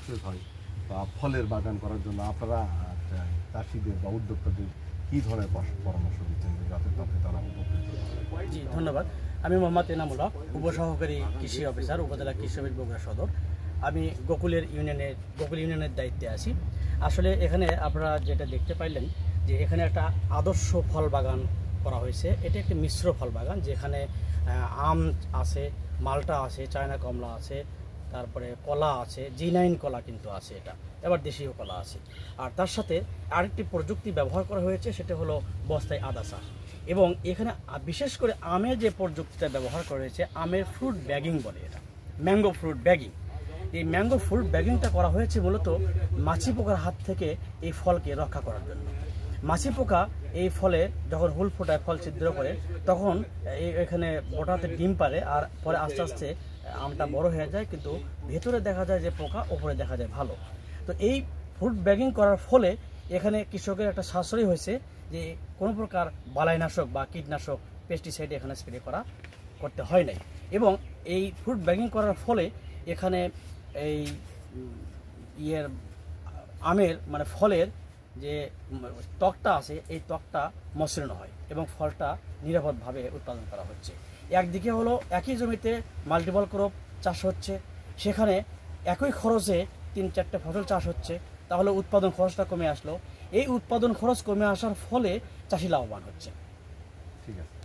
Success হয় বা ফলের বাগান করার জন্য আপনারা চাষিদের বা উদ্যোক্তাদের কী ধরনের পরামর্শ দিচ্ছেন যাতে তাতে তারা উপকৃত হয়? জি ধন্যবাদ। আমি মোহাম্মদ এনামুল হক, উপসহকারী কৃষি অফিসার, উপজেলা কৃষি অফিস বগুড়া সদর। আমি গোকুল ইউনিয়নের দায়িত্বে আছি। আসলে এখানে আপনারা যেটা দেখতে পাইলেন যে এখানে একটা আদর্শ ফল বাগান করা হয়েছে। এটা একটি মিশ্র ফল বাগান, যেখানে আম আছে, মালটা আছে, চায়না কমলা আছে, তারপরে কলা আছে, জিনাইন কলা কিন্তু আছে, এটা এবার দেশীয় কলা আছে। আর তার সাথে আরেকটি প্রযুক্তি ব্যবহার করা হয়েছে, সেটা হলো বস্তায় আদা চাষ। এবং এখানে বিশেষ করে আমের যে প্রযুক্তিটা ব্যবহার করা হয়েছে, আমের ফ্রুট ব্যাগিং বলে, এটা ম্যাঙ্গো ফ্রুট ব্যাগিং। এই ম্যাঙ্গো ফ্রুট ব্যাগিংটা করা হয়েছে মূলত মাছি পোকার হাত থেকে এই ফলকে রক্ষা করার জন্য। মাছি পোকা এই ফলে যখন হুল ফোটায়, ফল ছিদ্র করে, তখন এখানে ওটাতে ডিম পারে, আর পরে আস্তে আস্তে আমটা বড় হয়ে যায়, কিন্তু ভেতরে দেখা যায় যে পোকা, ওপরে দেখা যায় ভালো। তো এই ফ্রুট ব্যাগিং করার ফলে এখানে কৃষকের একটা সাশ্রয় হয়েছে, যে কোনো প্রকার বালাইনাশক বা কীটনাশক, পেস্টিসাইড এখানে স্প্রে করতে হয় নাই। এবং এই ফ্রুট ব্যাগিং করার ফলে এখানে এই আমের মানে ফলের যে ত্বকটা আছে, এই ত্বকটা মসৃণ হয় এবং ফলটা নিরাপদভাবে উৎপাদন করা হচ্ছে। একদিকে হলো একই জমিতে মাল্টিপল ক্রপ চাষ হচ্ছে, সেখানে একই খরচে 3-4টে ফসল চাষ হচ্ছে, তাহলে উৎপাদন খরচটা কমে আসলো। এই উৎপাদন খরচ কমে আসার ফলে চাষি লাভবান হচ্ছে। ঠিক আছে।